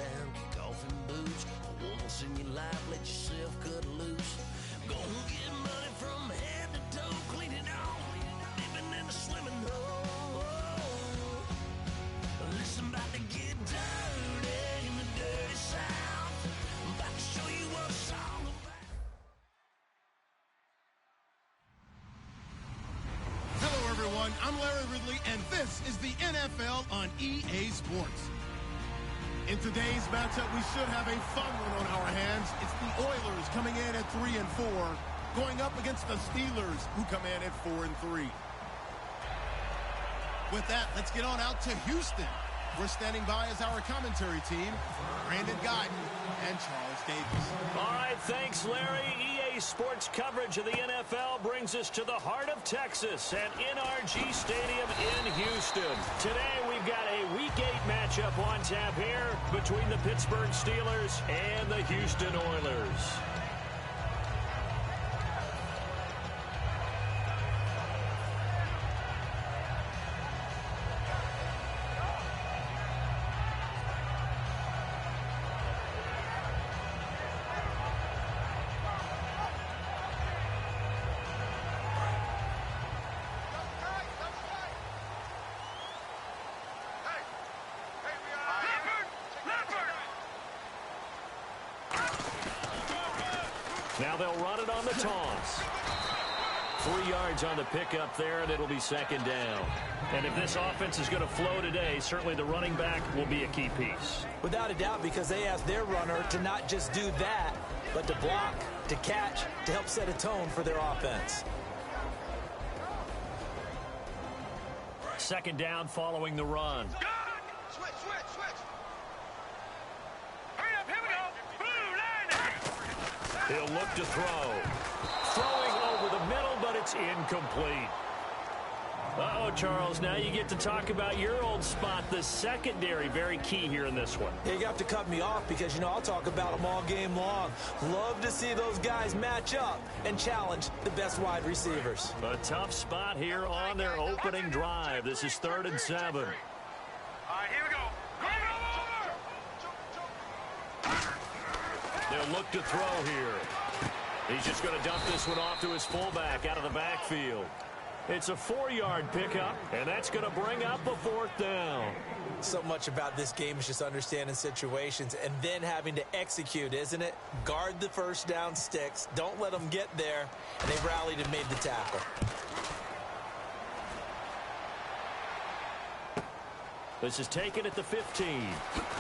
down, kick off in boots. Once in your life, let yourself cut loose. Go and get money from head to toe, clean it all, living in a swimming hole. Listen, about to get dirty in the dirty South. I'm about to show you what it's all about. Hello, everyone. I'm Larry Ridley, and this is the NFL on EA Sports. In today's matchup, we should have a fun one on our hands. It's the Oilers coming in at 3-4, going up against the Steelers, who come in at 4-3. With that, let's get on out to Houston. We're standing by as our commentary team, Brandon Guyton and Charles Davis. All right, thanks, Larry. EA Sports coverage of the NFL brings us to the heart of Texas at NRG Stadium in Houston. Today, we've got a Week 8 matchup on tap here between the Pittsburgh Steelers and the Houston Oilers. Now they'll run it on the toss. 3 yards on the pickup there, and it'll be second down. And if this offense is going to flow today, certainly the running back will be a key piece. Without a doubt, because they asked their runner to not just do that, but to block, to catch, to help set a tone for their offense. Second down following the run. Switch. Hurry up, here we go. He'll look to throw. Throwing over the middle, but it's incomplete. Uh-oh, Charles, now you get to talk about your old spot, the secondary. Very key here in this one. Yeah, you have to cut me off because, you know, I'll talk about them all game long. Love to see those guys match up and challenge the best wide receivers. A tough spot here on their opening drive. This is 3rd and 7. All right, here we go. They'll look to throw here. He's just going to dump this one off to his fullback out of the backfield. It's a 4-yard pickup, and that's going to bring up a 4th down. So much about this game is just understanding situations and then having to execute, isn't it? Guard the first down sticks. Don't let them get there. And they rallied and made the tackle. This is taken at the 15.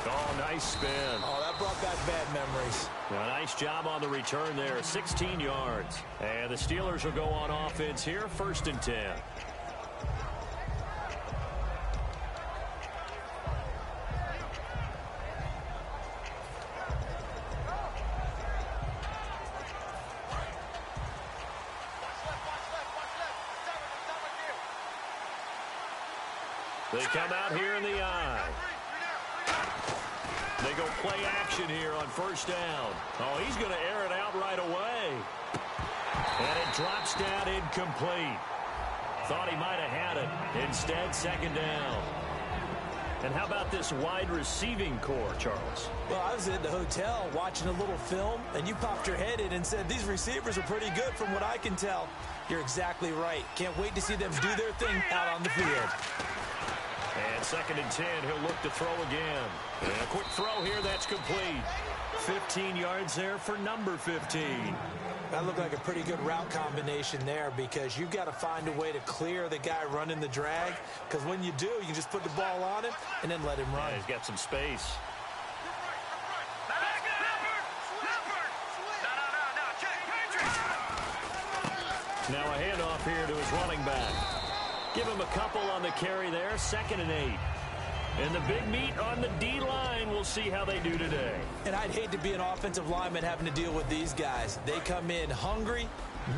Oh, nice spin. Oh, that brought back bad memories. A nice job on the return there, 16 yards. And the Steelers will go on offense here, 1st and 10. They come out here in the eye. They go play action here on 1st down. Oh, he's going to air it out right away. And it drops down incomplete. Thought he might have had it. Instead, 2nd down. And how about this wide receiving core, Charles? Well, I was at the hotel watching a little film, and you popped your head in and said, these receivers are pretty good from what I can tell. You're exactly right. Can't wait to see them do their thing out on the field. And 2nd and 10, he'll look to throw again. And a quick throw here, that's complete. 15 yards there for number 15. That looked like a pretty good route combination there because you've got to find a way to clear the guy running the drag, because when you do, you can just put the ball on him and then let him run. Yeah, he's got some space. Now a handoff here to his running back. Give him a couple on the carry there, 2nd and 8. And the big meat on the D-line, we'll see how they do today. And I'd hate to be an offensive lineman having to deal with these guys. They come in hungry,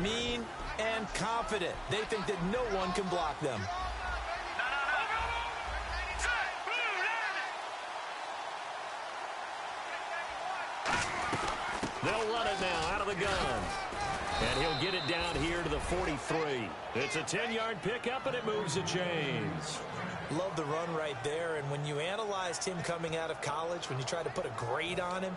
mean, and confident. They think that no one can block them. They'll run it now out of the gun. And he'll get it down here to the 43. It's a 10-yard pickup, and it moves the chains. Love the run right there, and when you analyzed him coming out of college, when you tried to put a grade on him,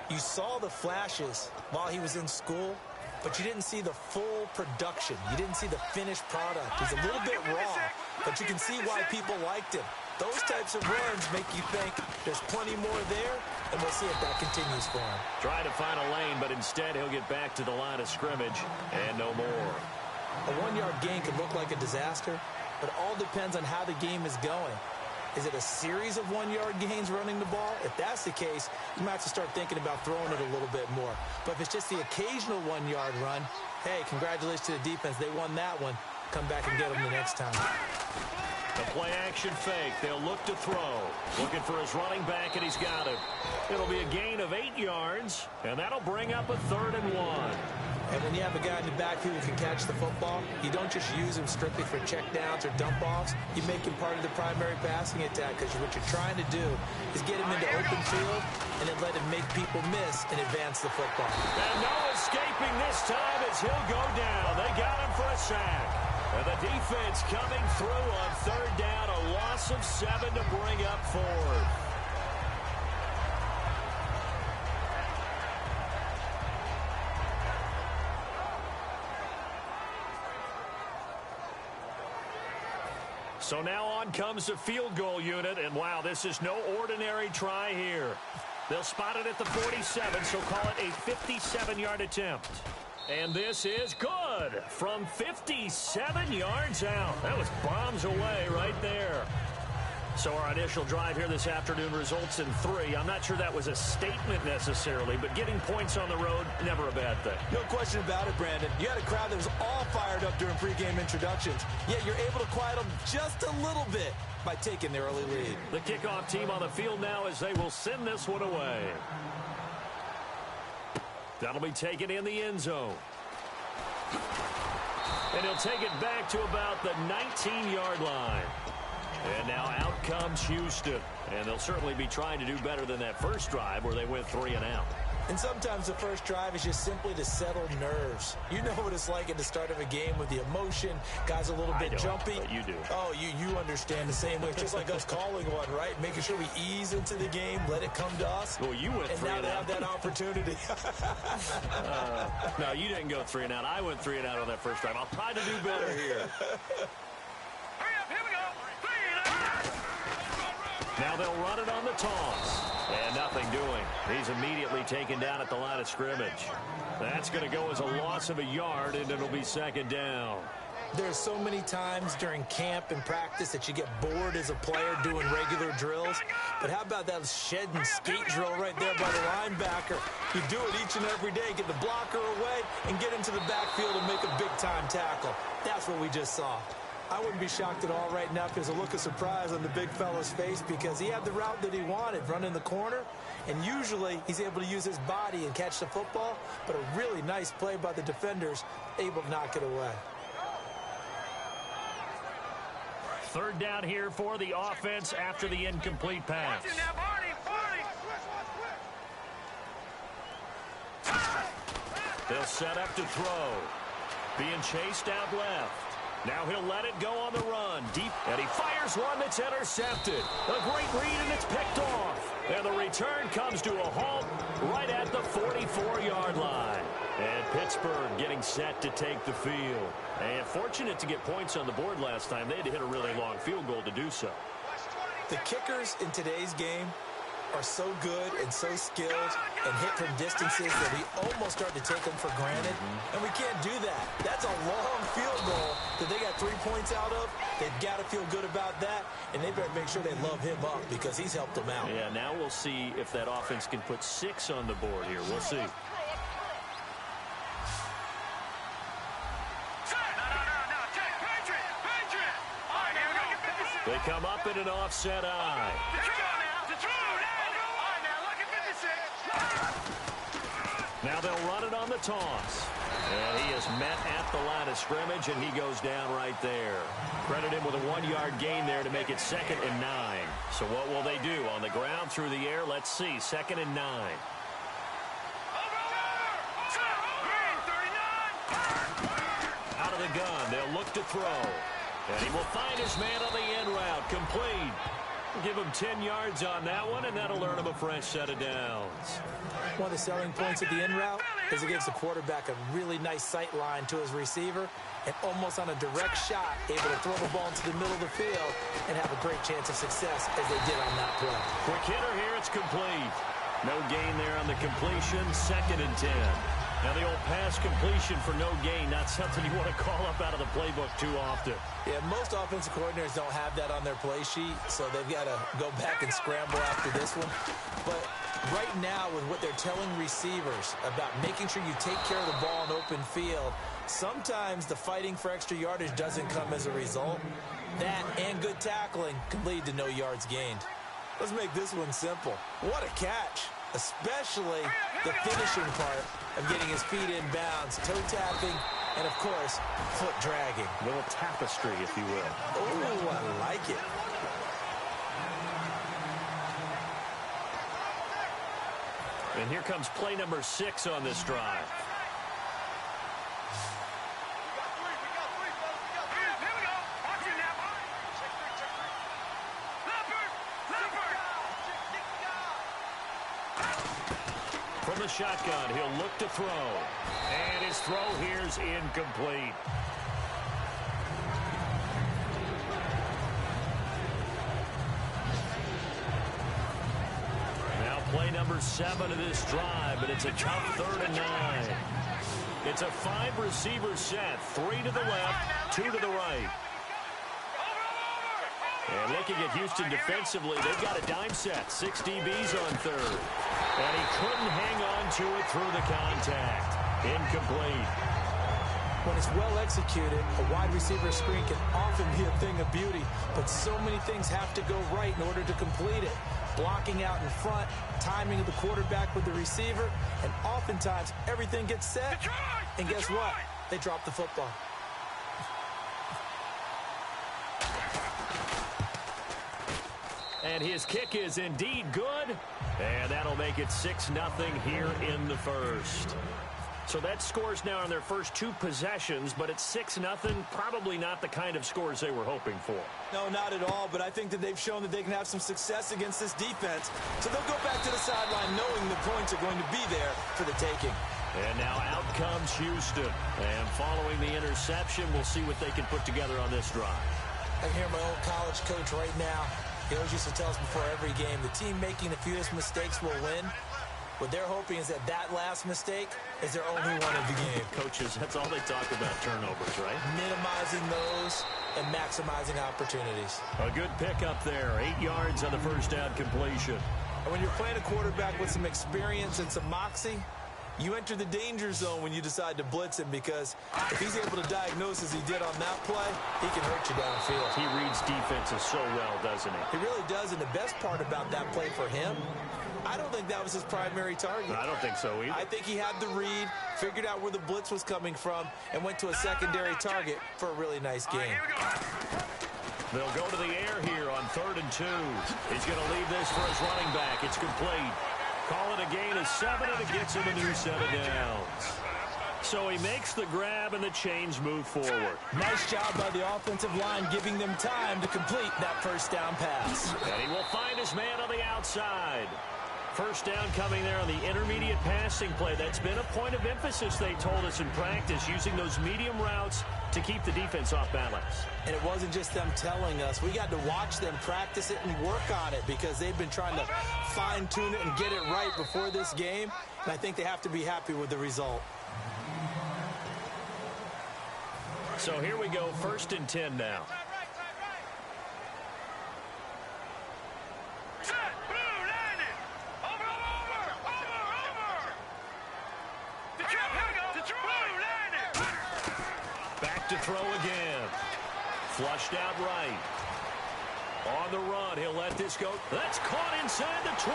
you saw the flashes while he was in school, but you didn't see the full production. You didn't see the finished product. He's a little bit raw, but you can see why people liked him. Those types of runs make you think there's plenty more there, and we'll see if that continues for him. Trying to find a lane, but instead he'll get back to the line of scrimmage and no more. A one-yard gain could look like a disaster, but it all depends on how the game is going. Is it a series of one-yard gains running the ball? If that's the case, you might have to start thinking about throwing it a little bit more. But if it's just the occasional one-yard run, hey, congratulations to the defense. They won that one. Come back and get them the next time. The play-action fake. They'll look to throw. Looking for his running back, and he's got it. It'll be a gain of 8 yards, and that'll bring up a 3rd and 1. And when you have a guy in the backfield who can catch the football, you don't just use him strictly for checkdowns or dump-offs. You make him part of the primary passing attack, because what you're trying to do is get him into open field and then let him make people miss and advance the football. And no escaping this time as he'll go down. They got him for a sack. And the defense coming through on 3rd down, a loss of 7 to bring up 4th. So now on comes the field goal unit, and wow, this is no ordinary try here. They'll spot it at the 47, so call it a 57-yard attempt. And this is good from 57 yards out. That was bombs away right there. So our initial drive here this afternoon results in 3. I'm not sure that was a statement necessarily, but getting points on the road, never a bad thing. No question about it, Brandon. You had a crowd that was all fired up during pregame introductions, yet you're able to quiet them just a little bit by taking the early lead. The kickoff team on the field now as they will send this one away. That'll be taken in the end zone. And he'll take it back to about the 19-yard line. And now out comes Houston. And they'll certainly be trying to do better than that first drive where they went 3 and out. And sometimes the first drive is just simply to settle nerves. You know what it's like at the start of a game with the emotion. Guys a little bit jumpy. But you do. Oh, you understand the same way. It's just like us calling one, right? Making sure we ease into the game, let it come to us. Well, you went 3 and out. And now they have that opportunity. No, you didn't go 3 and out. I went 3 and out on that first drive. I'll try to do better here. Hurry up, here we go. 3 and out. Now they'll run it on the toss. And nothing doing. He's immediately taken down at the line of scrimmage. That's going to go as a loss of a yard, and it'll be 2nd down. There's so many times during camp and practice that you get bored as a player doing regular drills. But how about that shed and skate drill right there by the linebacker? You do it each and every day. Get the blocker away and get into the backfield and make a big-time tackle. That's what we just saw. I wouldn't be shocked at all right now if there's a look of surprise on the big fella's face, because he had the route that he wanted, running the corner, and usually he's able to use his body and catch the football, but a really nice play by the defenders, able to knock it away. 3rd down here for the offense after the incomplete pass. They'll set up to throw. Being chased out left. Now he'll let it go on the run. Deep, and he fires one that's intercepted. A great read, and it's picked off. And the return comes to a halt right at the 44-yard line. And Pittsburgh getting set to take the field. And fortunate to get points on the board last time. They had to hit a really long field goal to do so. The kickers in today's game are so good and so skilled and hit from distances that we almost start to take them for granted. And we can't do that. That's a long field goal that they got 3 points out of. They've got to feel good about that, and they better make sure they love him up because he's helped them out. Yeah, now we'll see if that offense can put 6 on the board here. We'll see. They come up in an offset eye. Now they'll run it on the toss. And he is met at the line of scrimmage, and he goes down right there. Credit him with a 1-yard gain there to make it 2nd and 9. So what will they do? On the ground, through the air? Let's see. 2nd and 9. Out of the gun. They'll look to throw. And he will find his man on the end route. complete. Give him 10 yards on that one, and that'll earn him a fresh set of downs. One of the selling points of the in route is it gives the quarterback a really nice sight line to his receiver and almost on a direct shot able to throw the ball into the middle of the field and have a great chance of success as they did on that play. Quick hitter here, it's complete. No gain there on the completion, 2nd and 10. Now the old pass completion for no gain, not something you want to call up out of the playbook too often. Yeah, most offensive coordinators don't have that on their play sheet, so they've got to go back and scramble after this one. But right now, with what they're telling receivers about making sure you take care of the ball in open field, sometimes the fighting for extra yardage doesn't come as a result. That and good tackling can lead to no yards gained. Let's make this one simple. What a catch, especially the finishing part of getting his feet in bounds, toe tapping, and of course, foot dragging. A little tapestry, if you will. Oh, I like it. And here comes play number 6 on this drive. From the shotgun, he'll look to throw. And his throw here's incomplete. Now play number 7 of this drive, and it's a tough 3rd and 9. It's a 5-receiver set, 3 to the left, 2 to the right. And looking at Houston defensively, they've got a dime set, 6 DBs on 3rd. And he couldn't hang on to it through the contact. Incomplete. When it's well executed, a wide receiver screen can often be a thing of beauty, but so many things have to go right in order to complete it. Blocking out in front, timing of the quarterback with the receiver, and oftentimes everything gets set. And guess what? They drop the football. And his kick is indeed good. And that'll make it 6-0 here in the first. So that scores now on their first 2 possessions, but it's 6-0. Probably not the kind of scores they were hoping for. No, not at all, but I think that they've shown that they can have some success against this defense. So they'll go back to the sideline knowing the points are going to be there for the taking. And now out comes Houston. And following the interception, we'll see what they can put together on this drive. I can hear my old college coach right now. He always used to tell us before every game, the team making the fewest mistakes will win. What they're hoping is that that last mistake is their only one of the game. Coaches, that's all they talk about, turnovers, right? Minimizing those and maximizing opportunities. A good pick up there, 8 yards on the first down completion. And when you're playing a quarterback with some experience and some moxie, you enter the danger zone when you decide to blitz him, because if he's able to diagnose as he did on that play, he can hurt you downfield. He reads defenses so well, doesn't he? He really does, and the best part about that play for him, I don't think that was his primary target. I don't think so either. I think he had the read, figured out where the blitz was coming from, and went to a secondary target for a really nice game. They'll go to the air here on 3rd and 2. He's going to leave this for his running back. It's complete. Call it a gain of 7, and it gets him a new set of downs. So he makes the grab, and the chains move forward. Nice job by the offensive line, giving them time to complete that first down pass. And he will find his man on the outside. First down coming there on the intermediate passing play. That's been a point of emphasis, they told us in practice, using those medium routes to keep the defense off balance. And it wasn't just them telling us. We got to watch them practice it and work on it, because they've been trying to fine-tune it and get it right before this game. And I think they have to be happy with the result. So here we go, 1st and 10 now. Back to throw again. Flushed out right. On the run, he'll let this go. That's caught inside the 20.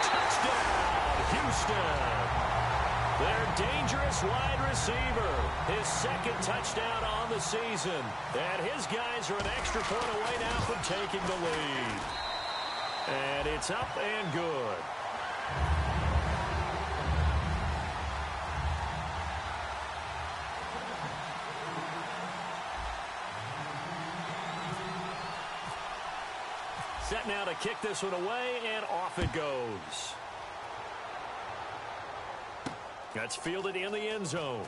Touchdown, Houston. Their dangerous wide receiver. His 2nd touchdown on the season. And his guys are an extra point away now from taking the lead. And it's up and good. Set now to kick this one away, and off it goes. That's fielded in the end zone.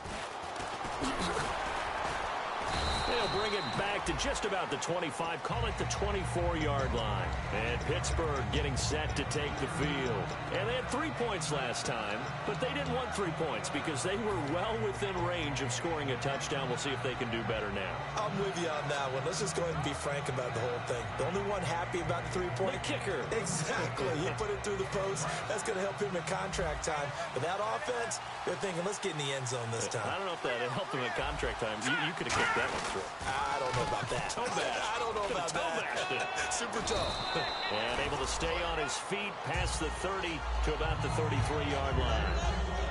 They'll bring it back to just about the 25. Call it the 24-yard line. And Pittsburgh getting set to take the field. And they had 3 points last time, but they didn't want 3 points because they were well within range of scoring a touchdown. We'll see if they can do better now. I'm with you on that one. Let's just go ahead and be frank about the whole thing. The only one happy about the 3-point. The kicker. Exactly. He put it through the post. That's going to help him in contract time. But that offense, they're thinking, let's get in the end zone this time. I don't know if that helped him at contract time. You could have kicked that one through. I don't know about that. I don't know about that. Super toe. And able to stay on his feet past the 30 to about the 33-yard line.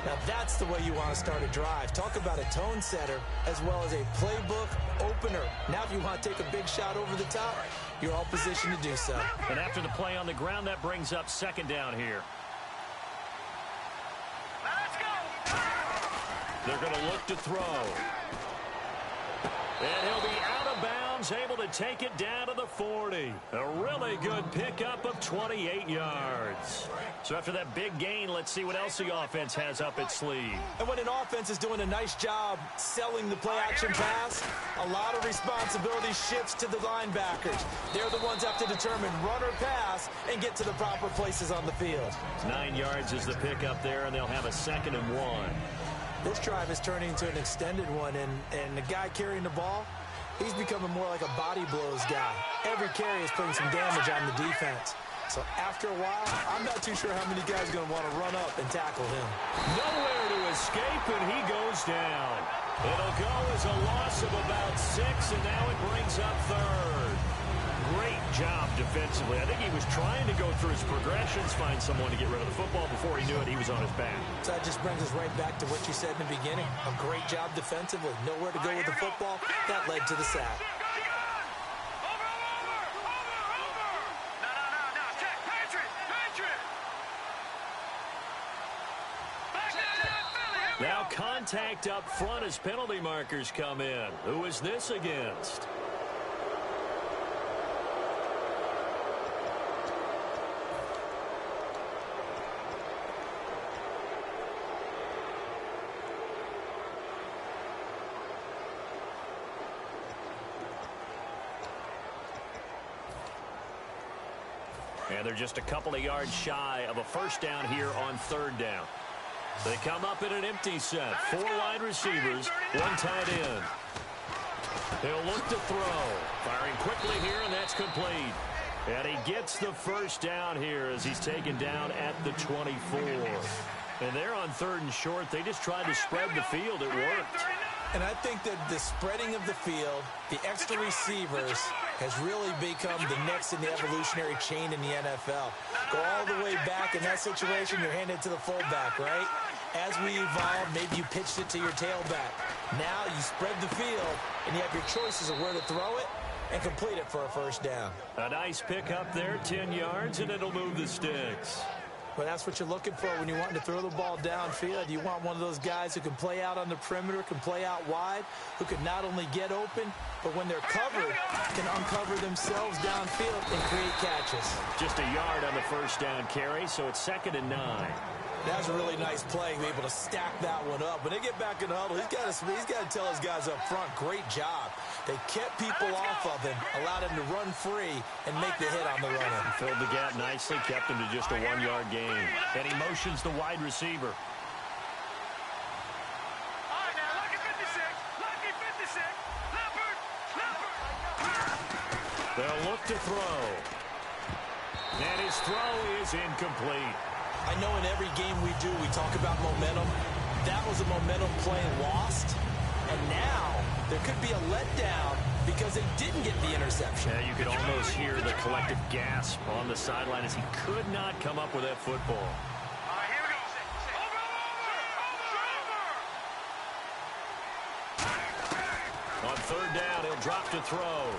Now that's the way you want to start a drive. Talk about a tone setter as well as a playbook opener. Now if you want to take a big shot over the top, you're all positioned to do so. And after the play on the ground, that brings up second down here. Let's go. They're going to look to throw. And he'll be out of bounds, able to take it down to the 40. A really good pickup of 28 yards. So after that big gain, let's see what else the offense has up its sleeve. And when an offense is doing a nice job selling the play-action pass, a lot of responsibility shifts to the linebackers. They're the ones that have to determine run or pass and get to the proper places on the field. 9 yards is the pickup there, and they'll have a 2nd and 1. This drive is turning into an extended one, and the guy carrying the ball, he's becoming more like a body blows guy. Every carry is putting some damage on the defense. So after a while, I'm not too sure how many guys are going to want to run up and tackle him. Nowhere to escape, and he goes down. It'll go as a loss of about 6, and now it brings up 3rd. Great job defensively. I think he was trying to go through his progressions, find someone to get rid of the football. Before he knew it, he was on his back. So that just brings us right back to what you said in the beginning. A great job defensively. Nowhere to go with the football. That led to the sack. Now contact up front as penalty markers come in. Who is this against? And they're just a couple of yards shy of a first down here on 3rd down. They come up in an empty set. 4 wide receivers, 1 tight end. He'll look to throw. Firing quickly here, and that's complete. And he gets the first down here as he's taken down at the 24. And they're on 3rd and short. They just tried to spread the field. It worked. And I think that the spreading of the field, the extra receivers, has really become the next in the evolutionary chain in the NFL. Go all the way back in that situation, you're handed to the fullback, right? As we evolve, maybe you pitched it to your tailback. Now you spread the field, and you have your choices of where to throw it and complete it for a first down. A nice pickup there, 10 yards, and it'll move the sticks. But that's what you're looking for when you want to throw the ball downfield. You want one of those guys who can play out on the perimeter, can play out wide, who can not only get open, but when they're covered, can uncover themselves downfield and create catches. Just a yard on the first down carry, so it's 2nd and 9. That's a really nice play, be able to stack that one up. When they get back in the huddle, he's got to tell his guys up front, great job. They kept people off of him, allowed him to run free, and make the hit on the runner. He filled the gap nicely, kept him to just a 1-yard gain. And he motions the wide receiver. All right, now, lucky 56. Lucky 56. Leopard. They'll look to throw. And his throw is incomplete. I know in every game we do, we talk about momentum. That was a momentum play lost. And now there could be a letdown because they didn't get the interception. Yeah, you could almost hear the collective gasp on the sideline as he could not come up with that football. All right, here we go. On 3rd down, he'll drop to throw.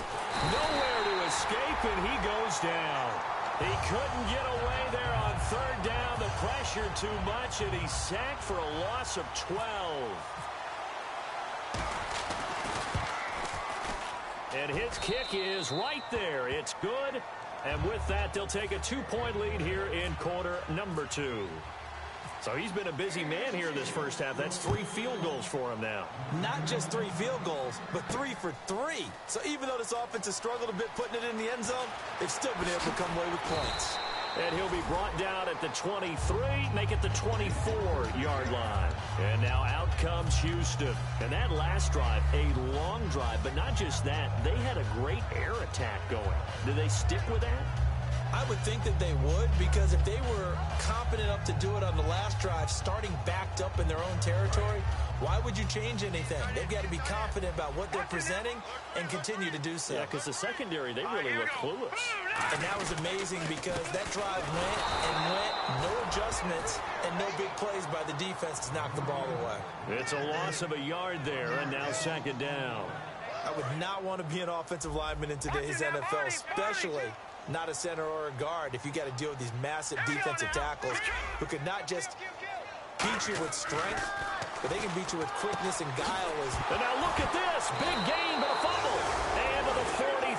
Nowhere to escape, and he goes down. He couldn't get away there on 3rd down. The pressure too much, and he's sacked for a loss of 12. And his kick is right there. It's good. And with that, they'll take a 2-point lead here in quarter number 2. So he's been a busy man here this first half. That's 3 field goals for him now. Not just 3 field goals, but 3 for 3. So even though this offense has struggled a bit putting it in the end zone, they've still been able to come away with points. And he'll be brought down at the 23, make it the 24-yard line. And now out comes Houston. And that last drive, a long drive, but not just that, they had a great air attack going. Do they stick with that? I would think that they would, because if they were competent enough to do it on the last drive, starting backed up in their own territory, why would you change anything? They've got to be confident about what they're presenting and continue to do so. Yeah, because the secondary, they really look clueless. And that was amazing because that drive went and went, no adjustments, and no big plays by the defense to knock the ball away. It's a loss of a yard there, and now second down. I would not want to be an offensive lineman in today's NFL, especially not a center or a guard, if you got to deal with these massive defensive tackles who could not just beat you with strength, but they can beat you with quickness and guile. And now look at this. Big gain, but a fumble. And to the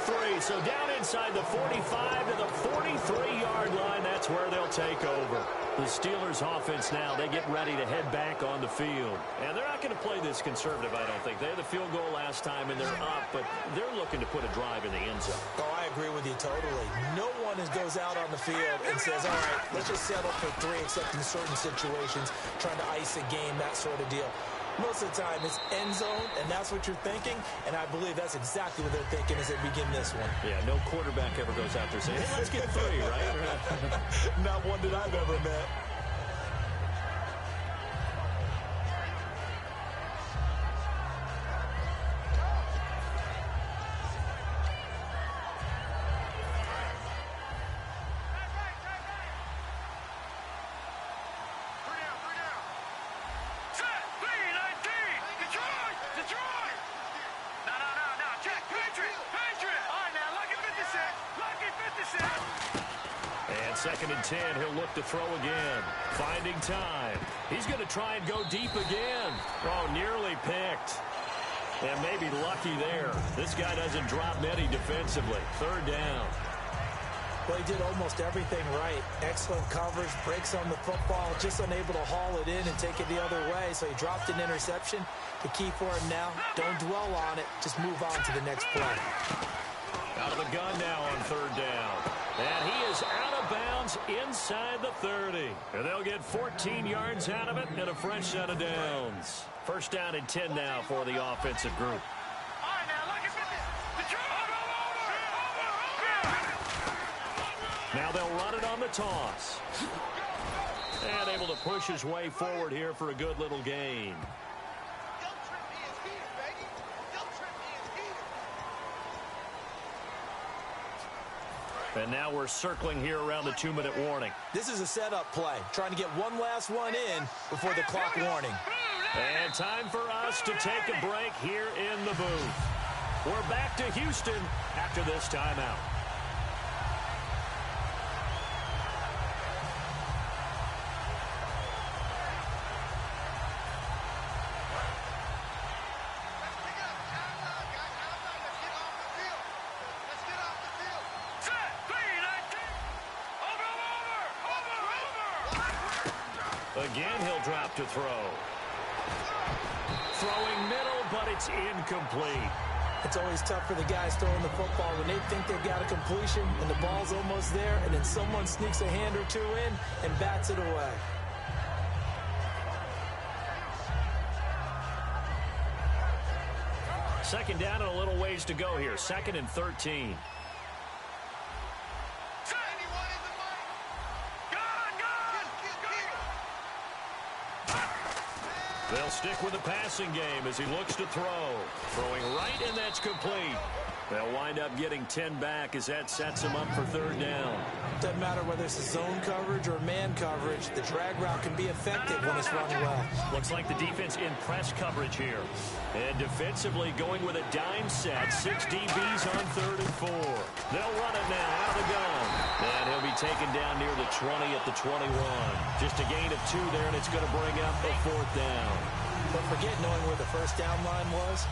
43. So down inside the 45 to the 43-yard line. That's where they'll take over. The Steelers offense now, they get ready to head back on the field. And they're not going to play this conservative, I don't think. They had the field goal last time, and they're up, but they're looking to put a drive in the end zone. Oh, I agree with you totally. No one goes out on the field and says, all right, let's just settle for 3, except in certain situations, trying to ice a game, that sort of deal. Most of the time, it's end zone, and that's what you're thinking, and I believe that's exactly what they're thinking as they begin this one. Yeah, no quarterback ever goes out there saying, hey, let's get 3, right? Not one that I've ever met. Second and 10, he'll look to throw again. Finding time. He's going to try and go deep again. Oh, nearly picked. And maybe lucky there. This guy doesn't drop many defensively. Third down. Well, he did almost everything right. Excellent coverage, breaks on the football, just unable to haul it in and take it the other way. So he dropped an interception. The key for him now, don't dwell on it. Just move on to the next play. Out of the gun now on third down. And he is out of bounds inside the 30. And they'll get 14 yards out of it and a fresh set of downs. First down and 10 now for the offensive group. Now they'll run it on the toss. And able to push his way forward here for a good little gain. And now we're circling here around the 2-minute warning. This is a setup play, trying to get one last one in before the clock warning. And time for us to take a break here in the booth. We're back to Houston after this timeout. Again, he'll drop to throw. Throwing middle, but it's incomplete. It's always tough for the guys throwing the football when they think they've got a completion and the ball's almost there, and then someone sneaks a hand or two in and bats it away. Second down and a little ways to go here. Second and 13. They'll stick with the passing game as he looks to throw. Throwing right, and that's complete. They'll wind up getting 10 back as that sets him up for third down. Doesn't matter whether it's a zone coverage or man coverage. The drag route can be effective when it's run well. Looks like the defense in press coverage here. And defensively going with a dime set. 6 DBs on third and 4. They'll run it now out of the gun. And he'll be taken down near the 20 at the 21. Just a gain of 2 there, and it's going to bring up a fourth down. But forget knowing where the first down line was.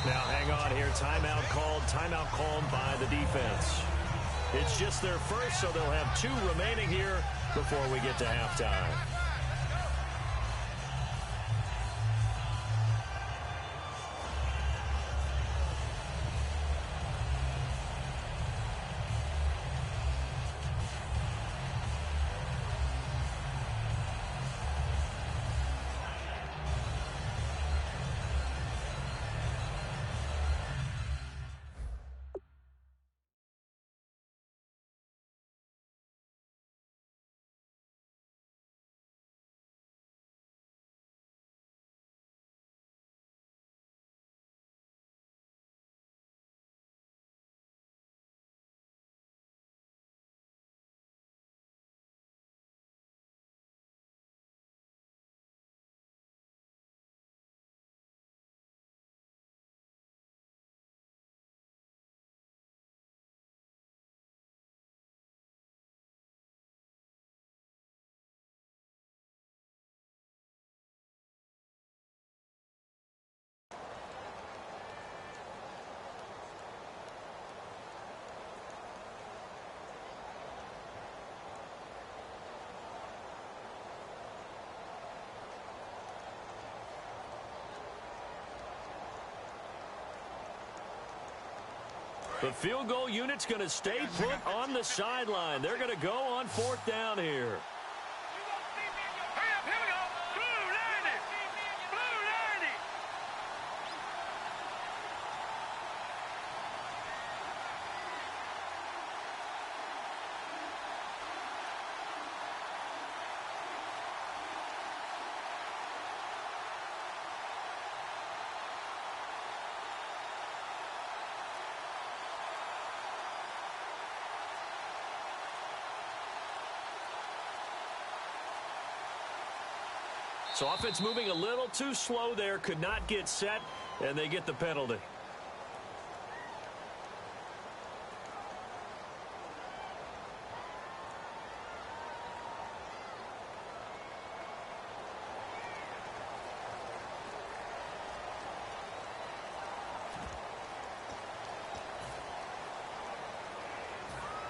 Now hang on here. Timeout called by the defense. It's just their first, so they'll have 2 remaining here before we get to halftime. The field goal unit's going to stay put on the sideline. They're going to go on 4th down here. Hurry up, here we go. Blue 90. Blue 90. So offense moving a little too slow there, could not get set, and they get the penalty.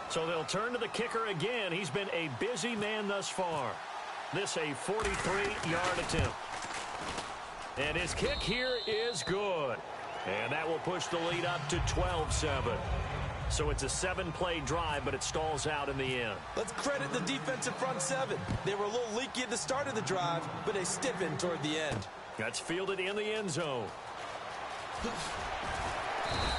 So they'll turn to the kicker again. He's been a busy man thus far. This a 43-yard attempt. And his kick here is good. And that will push the lead up to 12-7. So it's a 7-play drive, but it stalls out in the end. Let's credit the defensive front 7. They were a little leaky at the start of the drive, but they stiffened toward the end. That's fielded in the end zone.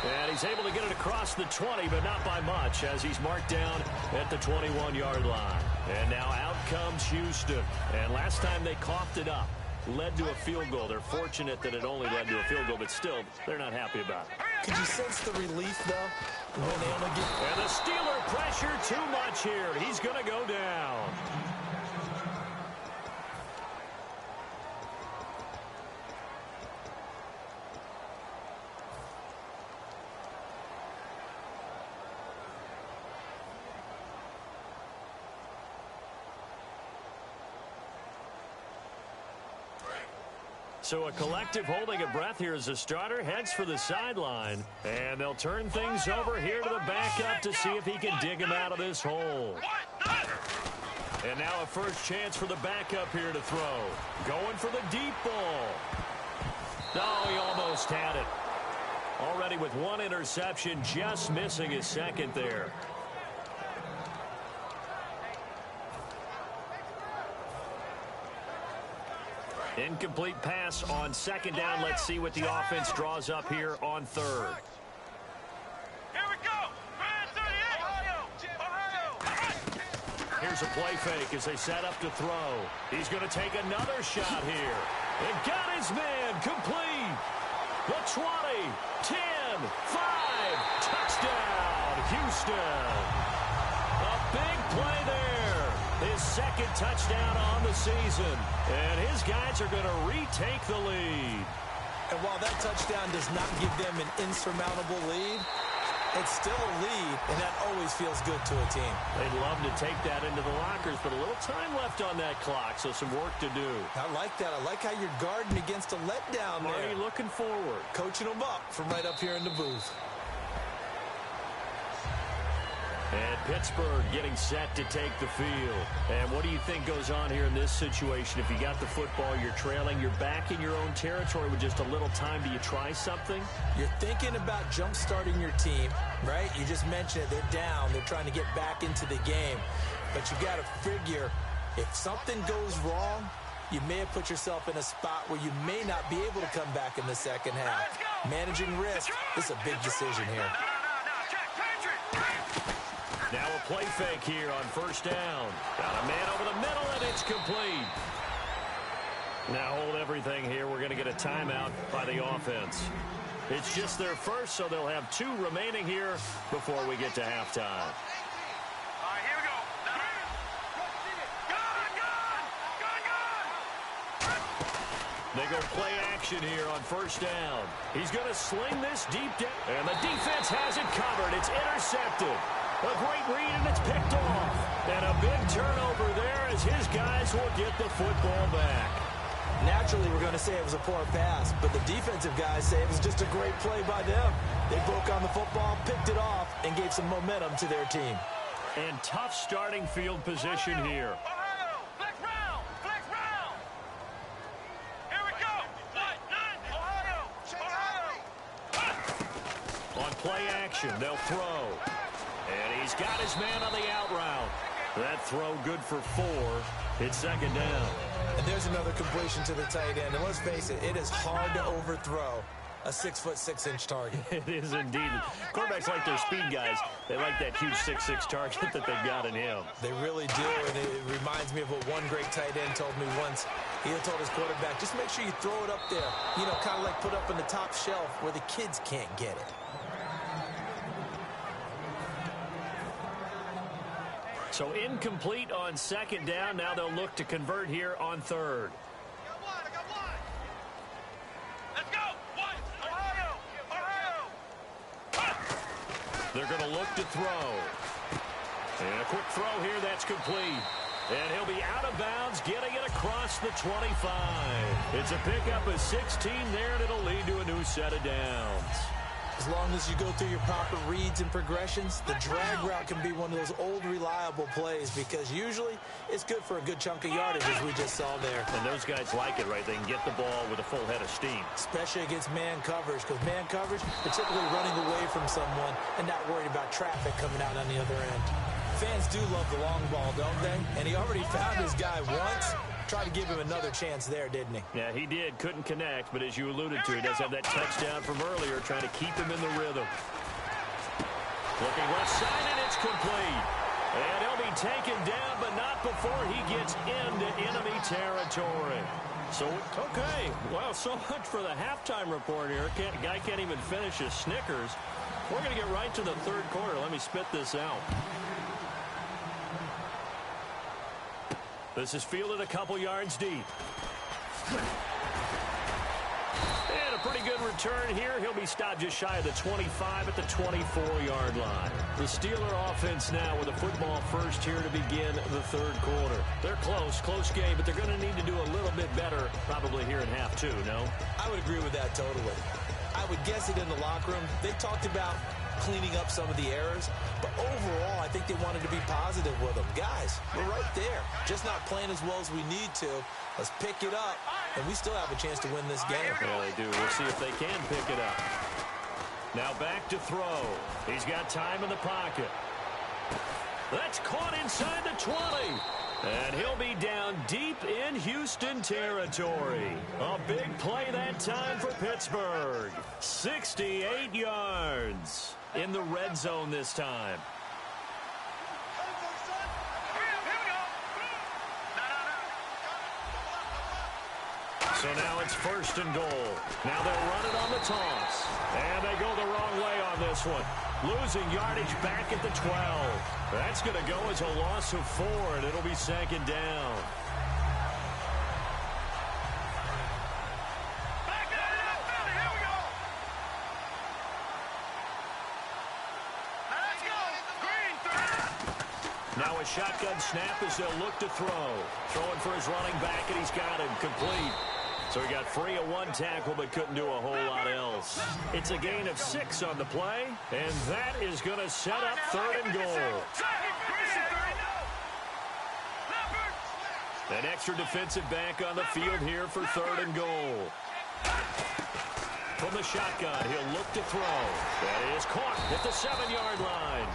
And he's able to get it across the 20, but not by much, as he's marked down at the 21-yard line. And now out comes Houston. And last time they coughed it up, led to a field goal. They're fortunate that it only led to a field goal, but still, they're not happy about it. Could you sense the relief, though? And the Steeler pressure too much here. He's going to go down. So a collective holding of breath here as the starter heads for the sideline. And they'll turn things over here to the backup to see if he can dig him out of this hole. And now a first chance for the backup here to throw. Going for the deep ball. No, he almost had it. Already with 1 interception, just missing his second there. Incomplete pass on 2nd down. Let's see what the offense draws up here on 3rd. Here we go. Ohio. Here's a play fake as they set up to throw. He's going to take another shot here. And got his man complete. The 20, 10, 5, touchdown, Houston. A big play there. His 2nd touchdown on the season. And his guys are going to retake the lead. And while that touchdown does not give them an insurmountable lead, It's still a lead, and that always feels good to a team. They'd love to take that into the lockers, but a little time left on that clock, so some work to do. I like that. I like how you're guarding against a letdown there. Marty looking forward. Coaching them up from right up here in the booth. And Pittsburgh getting set to take the field. And what do you think goes on here in this situation? If you got the football, you're trailing, you're back in your own territory with just a little time. Do you try something? You're thinking about jump-starting your team, right? You just mentioned it. They're down. They're trying to get back into the game. But you got to figure if something goes wrong, you may have put yourself in a spot where you may not be able to come back in the second half. Managing risk, this is a big decision here. Now a play fake here on first down. Got a man over the middle, and it's complete. Now hold everything here. We're going to get a timeout by the offense. It's just their first, so they'll have 2 remaining here before we get to halftime. All right, here we go. They go play action here on first down. He's going to sling this deep down, and the defense has it covered. It's intercepted. A great read, and it's picked off. And a big turnover there as his guys will get the football back. Naturally, we're going to say it was a poor pass, but the defensive guys say it was just a great play by them. They broke on the football, picked it off, and gave some momentum to their team. And tough starting field position here. Ohio, flex round, flex round. Here we go. Ohio. On play action, they'll throw. And he's got his man on the out route. That throw good for 4. It's second down. And there's another completion to the tight end. And let's face it, it is hard to overthrow a 6'6" target. It is indeed. Quarterbacks like their speed guys. They like that huge 6'6" target that they've got in him. They really do, and it reminds me of what one great tight end told me once. He told his quarterback, just make sure you throw it up there. You know, kind of like put up on the top shelf where the kids can't get it. So incomplete on second down. Now they'll look to convert here on third. I got one. Let's go. One. Ohio. They're going to look to throw. And a quick throw here. That's complete. And he'll be out of bounds, getting it across the 25. It's a pickup of 16 there, and it'll lead to a new set of downs. As long as you go through your proper reads and progressions, the drag route can be one of those old reliable plays because usually it's good for a good chunk of yardage, as we just saw there. And those guys like it, right? They can get the ball with a full head of steam. Especially against man coverage, because man coverage, they're typically running away from someone and not worried about traffic coming out on the other end. Fans do love the long ball, don't they? And he already found his guy once. Tried to give him another chance there, didn't he? Yeah, he did. Couldn't connect, but as you alluded to, he does have that touchdown from earlier, trying to keep him in the rhythm. Looking left side, and it's complete. And he'll be taken down, but not before he gets into enemy territory. So, okay, well, so much for the halftime report here. Guy can't even finish his Snickers. We're going to get right to the third quarter. Let me spit this out. This is fielded a couple yards deep. And a pretty good return here. He'll be stopped just shy of the 25 at the 24-yard line. The Steeler offense now with a football first here to begin the third quarter. They're close game, but they're going to need to do a little bit better probably here in half 2, no? I would agree with that totally. I would guess it in the locker room. They talked about cleaning up some of the errors, but overall, I think they wanted to be positive with them. Guys, we're right there. Just not playing as well as we need to. Let's pick it up, and we still have a chance to win this game. Yeah, they do. We'll see if they can pick it up. Now back to throw. He's got time in the pocket. That's caught inside the 20. And he'll be down deep in Houston territory. A big play that time for Pittsburgh. 68 yards in the red zone this time. So now it's first and goal. Now they'll run it on the toss. And they go the wrong way on this one. Losing yardage back at the 12. That's going to go as a loss of 4, and it'll be second down. a shotgun snap as they'll look to throw. Throwing for his running back, and he's got him complete. So he got free of one tackle, but couldn't do a whole lot else. It's a gain of 6 on the play, and that is going to set up 3rd and goal. An extra defensive back on the field here for 3rd and goal. From the shotgun, he'll look to throw. That is caught at the 7-yard line.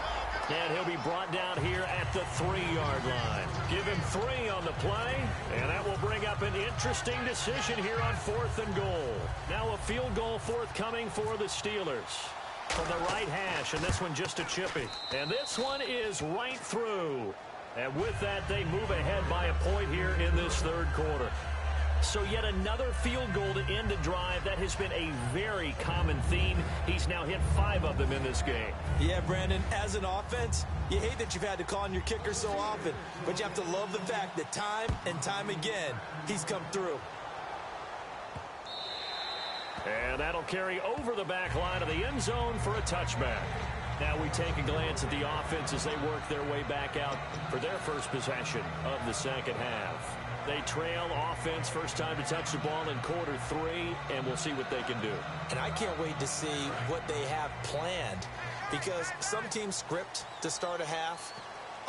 And he'll be brought down here at the 3-yard line. Give him 3 on the play, and that will bring up an interesting decision here on 4th and goal. Now a field goal forthcoming for the Steelers. From the right hash, and this one just a chippy. And this one is right through. And with that, they move ahead by a point here in this 3rd quarter. So yet another field goal to end a drive. That has been a very common theme. He's now hit 5 of them in this game. Yeah, Brandon, as an offense, you hate that you've had to call on your kicker so often, but you have to love the fact that time and time again, he's come through. And that'll carry over the back line of the end zone for a touchback. Now we take a glance at the offense as they work their way back out for their first possession of the second half. They trail offense, first time to touch the ball in quarter 3, and we'll see what they can do. And I can't wait to see what they have planned, because some teams script to start a half.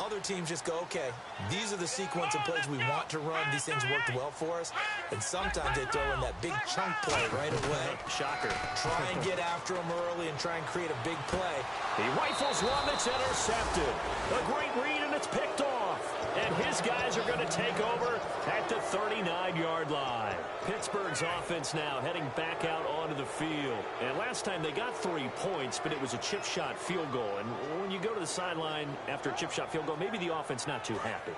Other teams just go, okay, these are the sequence of plays we want to run. These things worked well for us. And sometimes they throw in that big chunk play right away. Shocker. Try and get after them early and try and create a big play. He rifles one that's intercepted. A great read, and it's picked off. And his guys are going to take over at the 39-yard line. Pittsburgh's offense now heading back out onto the field. And last time they got 3 points, but it was a chip shot field goal. And when you go to the sideline after a chip shot field goal, maybe the offense not too happy.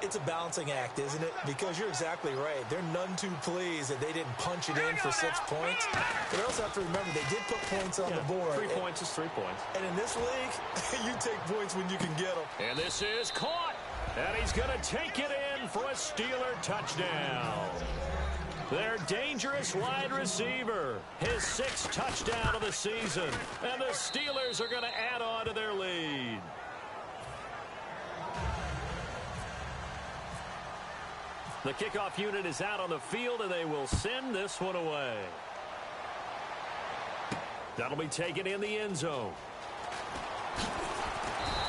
It's a balancing act, isn't it? Because you're exactly right. They're none too pleased that they didn't punch it in for 6 points. But I also have to remember they did put points on the board. 3 points is 3 points. And in this league, you take points when you can get them. And this is caught. And he's going to take it in for a Steeler touchdown. Their dangerous wide receiver, his 6th touchdown of the season. And the Steelers are going to add on to their lead. The kickoff unit is out on the field, and they will send this one away. That'll be taken in the end zone.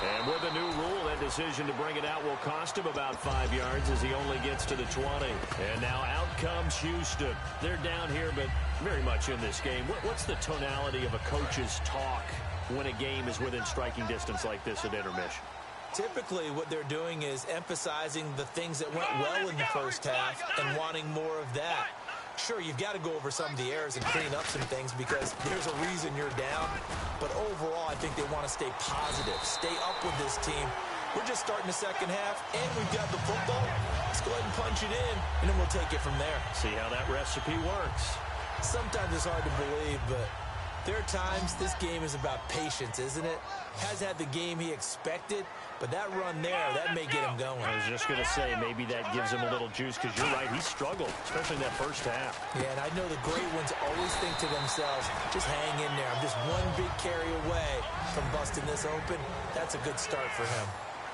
And with the new rule, that decision to bring it out will cost him about 5 yards as he only gets to the 20. And now out comes Houston. They're down here, but very much in this game. What's the tonality of a coach's talk when a game is within striking distance like this at intermission? Typically, what they're doing is emphasizing the things that went well in the first half and wanting more of that. Sure, you've got to go over some of the errors and clean up some things because there's a reason you're down. But overall, I think they want to stay positive, stay up with this team. We're just starting the second half, and we've got the football. Let's go ahead and punch it in, and then we'll take it from there. See how that recipe works. Sometimes it's hard to believe, but there are times this game is about patience, isn't it? Has had the game he expected, but that run there, that may get him going. I was just going to say, maybe that gives him a little juice, because you're right, he struggled, especially in that first half. Yeah, and I know the great ones always think to themselves, just hang in there. I'm just one big carry away from busting this open. That's a good start for him.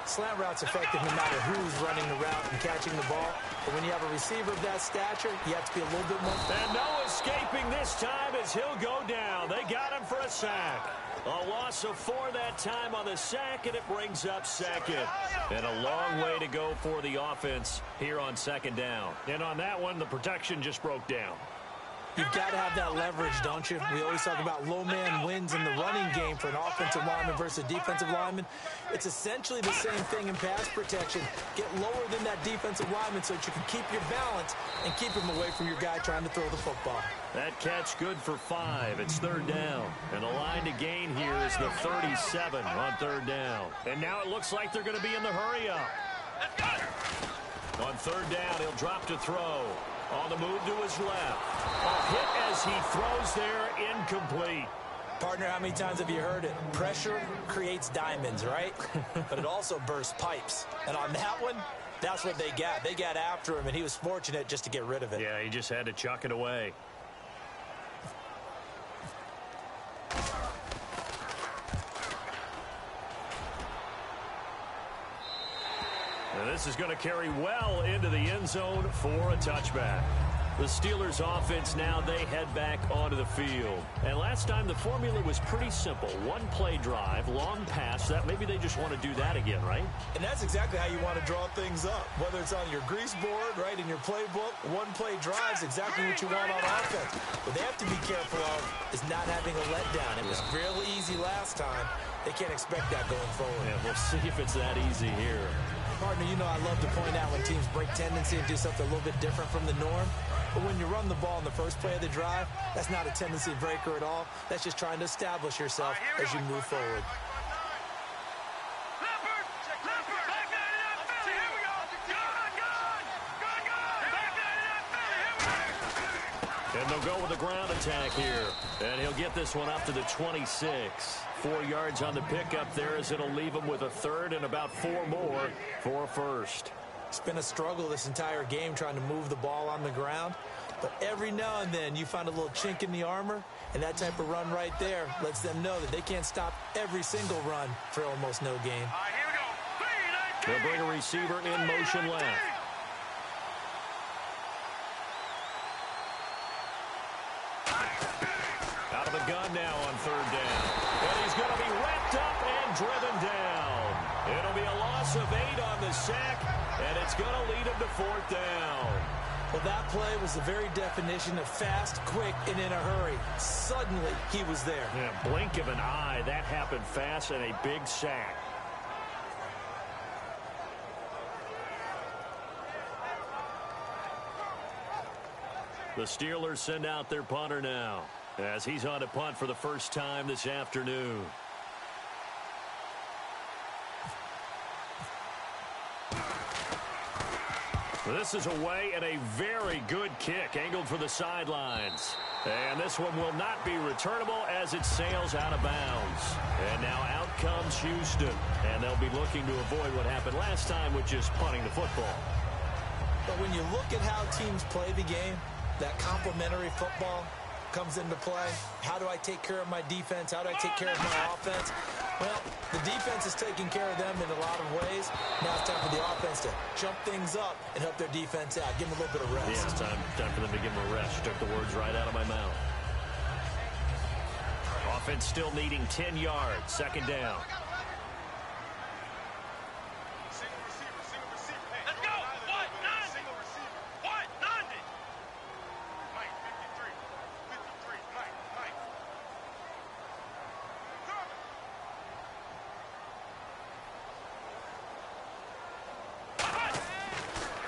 Slant route's effective no matter who's running the route and catching the ball. But when you have a receiver of that stature, you have to be a little bit more... And no escaping this time as he'll go down. They got him for a sack. A loss of 4 that time on the sack, and it brings up 2nd. And a long way to go for the offense here on 2nd down. And on that one, the protection just broke down. You've got to have that leverage, don't you? We always talk about low man wins in the running game for an offensive lineman versus a defensive lineman. It's essentially the same thing in pass protection. Get lower than that defensive lineman so that you can keep your balance and keep him away from your guy trying to throw the football. That catch good for 5. It's 3rd down. And the line to gain here is the 37 on 3rd down. And now it looks like they're going to be in the hurry up. On 3rd down, he'll drop to throw. On the move to his left. A hit as he throws there, incomplete. Partner, how many times have you heard it? Pressure creates diamonds, right? But it also bursts pipes. And on that one, that's what they got. They got after him, and he was fortunate just to get rid of it. Yeah, he just had to chuck it away. And this is going to carry well into the end zone for a touchback. The Steelers offense now, they head back onto the field. And last time the formula was pretty simple. One play drive, long pass. That maybe they just want to do that again, right? And that's exactly how you want to draw things up. Whether it's on your grease board, right, in your playbook, one play drive is exactly what you want on offense. What they have to be careful of is not having a letdown. It was real easy last time. They can't expect that going forward. Yeah, we'll see if it's that easy here. Partner, you know I love to point out when teams break tendency and do something a little bit different from the norm. But when you run the ball in the first play of the drive, that's not a tendency breaker at all. That's just trying to establish yourself as you move forward. And they'll go with the ground attack here. And he'll get this one up to the 26. 4 yards on the pickup there as it'll leave him with a third and about 4 more for a first. It's been a struggle this entire game trying to move the ball on the ground. But every now and then you find a little chink in the armor, and that type of run right there lets them know that they can't stop every single run for almost no gain. They'll bring a receiver in motion left. Out of the gun now on third down. And he's going to be wrapped up and driven down. It'll be a loss of 8 on the sack, and it's going to lead him to fourth down. Well, that play was the very definition of fast, quick, and in a hurry. Suddenly, he was there. Yeah, blink of an eye. That happened fast and a big sack. The Steelers send out their punter now as he's on to punt for the first time this afternoon. This is away and a very good kick angled for the sidelines. And this one will not be returnable as it sails out of bounds. And now out comes Houston. And they'll be looking to avoid what happened last time with just punting the football. But when you look at how teams play the game, that complementary football comes into play. How do I take care of my defense? How do I take care of my offense? Well, the defense is taking care of them in a lot of ways. Now it's time for the offense to jump things up and help their defense out. Give them a little bit of rest. Yeah, it's time for them to give them a rest. You took the words right out of my mouth. Offense still needing 10 yards. Second down.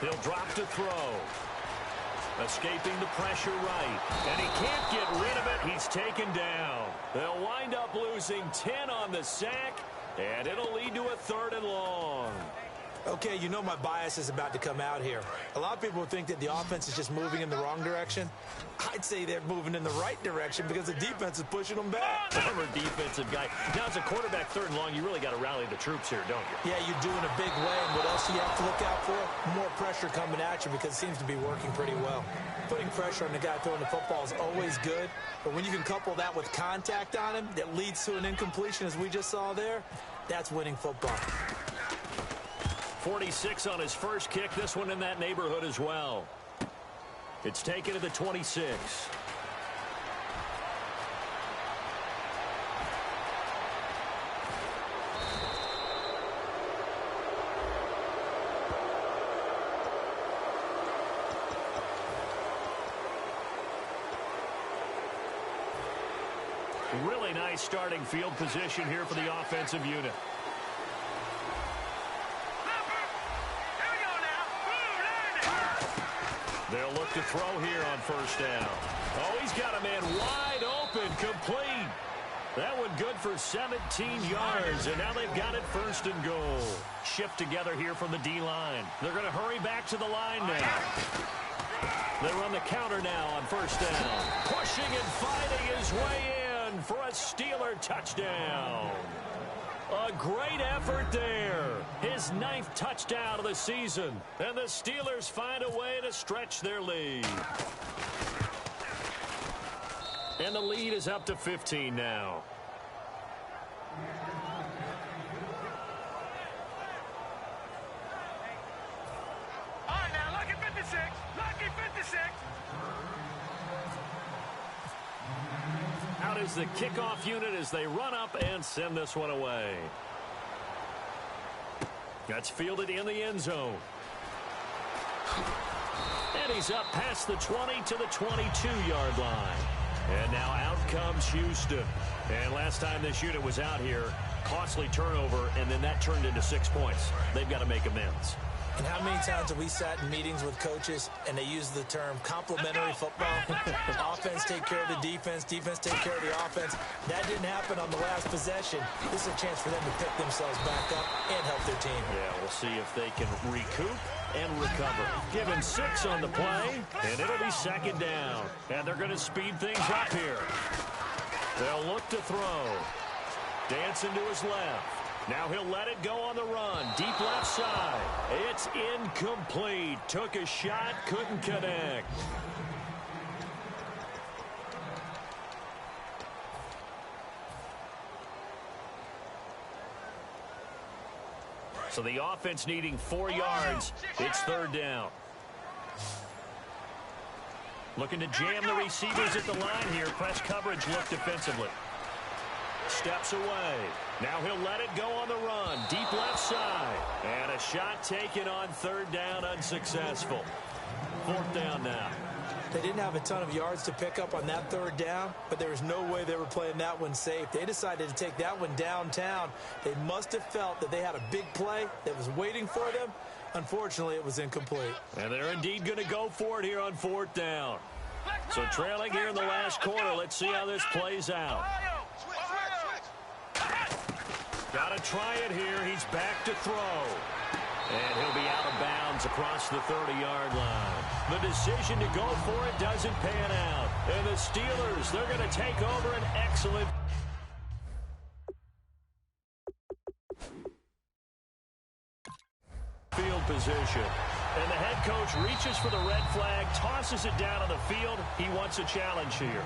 He'll drop to throw. Escaping the pressure right. And he can't get rid of it. He's taken down. They'll wind up losing 10 on the sack. And it'll lead to a third and long. Okay, you know my bias is about to come out here. A lot of people think that the offense is just moving in the wrong direction. I'd say they're moving in the right direction because the defense is pushing them back. Former defensive guy. Now, as a quarterback, third and long, you really got to rally the troops here, don't you? Yeah, you do in a big way. And what else do you have to look out for? More pressure coming at you because it seems to be working pretty well. Putting pressure on the guy throwing the football is always good. But when you can couple that with contact on him that leads to an incompletion, as we just saw there, that's winning football. 46 on his first kick. This one in that neighborhood as well. It's taken to the 26. Really nice starting field position here for the offensive unit. They'll look to throw here on first down. Oh, he's got a man wide open, complete. That one good for 17 yards, and now they've got it first and goal. Shift together here from the D-line. They're going to hurry back to the line now. They run the counter now on first down. Pushing and fighting his way in for a Steeler touchdown. A great effort there. His 9th touchdown of the season. And the Steelers find a way to stretch their lead. And the lead is up to 15 now. is the kickoff unit as they run up and send this one away. That's fielded in the end zone. And he's up past the 20 to the 22-yard line. And now out comes Houston. And last time this unit was out here, costly turnover, and then that turned into 6 points. They've got to make amends. And how many times have we sat in meetings with coaches and they use the term complementary football? Offense take care of the defense, defense take care of the offense. That didn't happen on the last possession. This is a chance for them to pick themselves back up and help their team. Yeah, we'll see if they can recoup and recover. Given 6 on the play, and it'll be second down. And they're going to speed things up here. They'll look to throw. Dancing to his left. Now he'll let it go on the run. Deep left side. It's incomplete. Took a shot, couldn't connect. So the offense needing 4 yards. It's third down. Looking to jam the receivers at the line here. Press coverage look defensively. Steps away. Now he'll let it go on the run. Deep left side. And a shot taken on third down, unsuccessful. Fourth down now. They didn't have a ton of yards to pick up on that third down, but there was no way they were playing that one safe. They decided to take that one downtown. They must have felt that they had a big play that was waiting for them. Unfortunately, it was incomplete. And they're indeed going to go for it here on fourth down. So trailing here in the last quarter. Let's see how this plays out. Got to try it here. He's back to throw. And he'll be out of bounds across the 30-yard line. The decision to go for it doesn't pan out. And the Steelers, they're going to take over an excellent field position. And the head coach reaches for the red flag, tosses it down on the field. He wants a challenge here.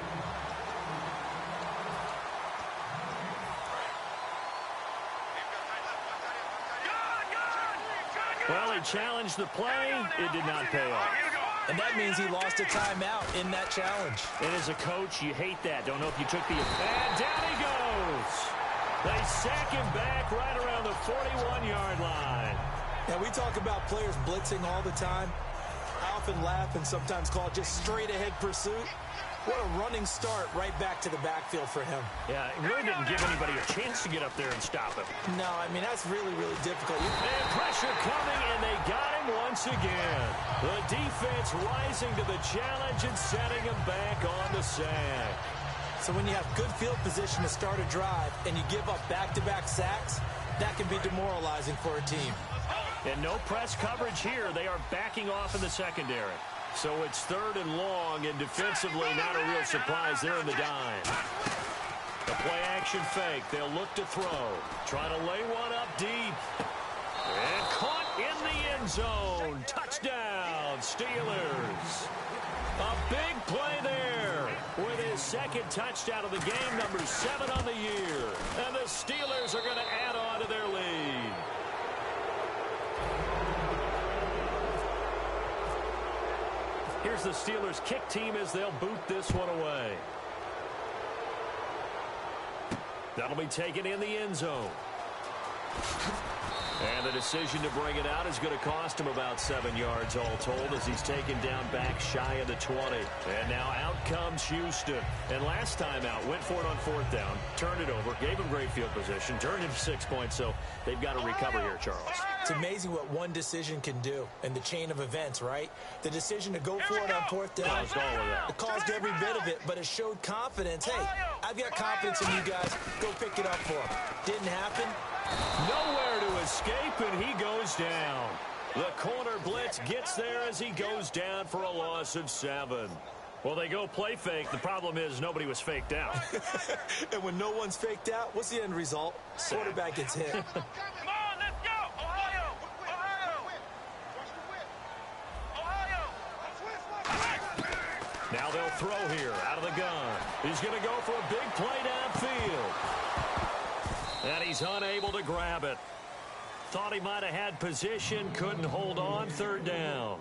Well, he challenged the play. It did not pay off. And that means he lost a timeout in that challenge. And as a coach, you hate that. Don't know if you took the... And down he goes. They sack him back right around the 41-yard line. Now, we talk about players blitzing all the time. I often laugh and sometimes call it just straight-ahead pursuit. What a running start right back to the backfield for him. Yeah, it really didn't give anybody a chance to get up there and stop him. No, I mean, that's really, really difficult. And pressure coming, and they got him once again. The defense rising to the challenge and setting him back on the sack. So when you have good field position to start a drive and you give up back-to-back sacks, that can be demoralizing for a team. And no press coverage here. They are backing off in the secondary. So it's third and long, and defensively not a real surprise there in the dime. The play-action fake. They'll look to throw. Try to lay one up deep. And caught in the end zone. Touchdown, Steelers. A big play there with his second touchdown of the game, number 7 on the year. And the Steelers are going to add on to their lead. Here's the Steelers kick team as they'll boot this one away. That'll be taken in the end zone. And the decision to bring it out is going to cost him about 7 yards all told as he's taken down back shy of the 20. And now out comes Houston. And last time out, went for it on fourth down, turned it over, gave him great field position, turned him 6 points, so they've got to recover here, Charles. It's amazing what one decision can do in the chain of events, right? The decision to go for it on fourth down. Caused all of that. It caused every bit of it, but it showed confidence. Hey, I've got confidence in you guys. Go pick it up for him. Didn't happen. Nowhere to escape, and he goes down. The corner blitz gets there as he goes down for a loss of 7. Well, they go play fake. The problem is nobody was faked out. And when no one's faked out, what's the end result? Quarterback gets hit. Come on, let's go! Ohio! Now they'll throw here out of the gun. He's going to go for a big play downfield. And he's unable to grab it. Thought he might have had position, couldn't hold on, third down.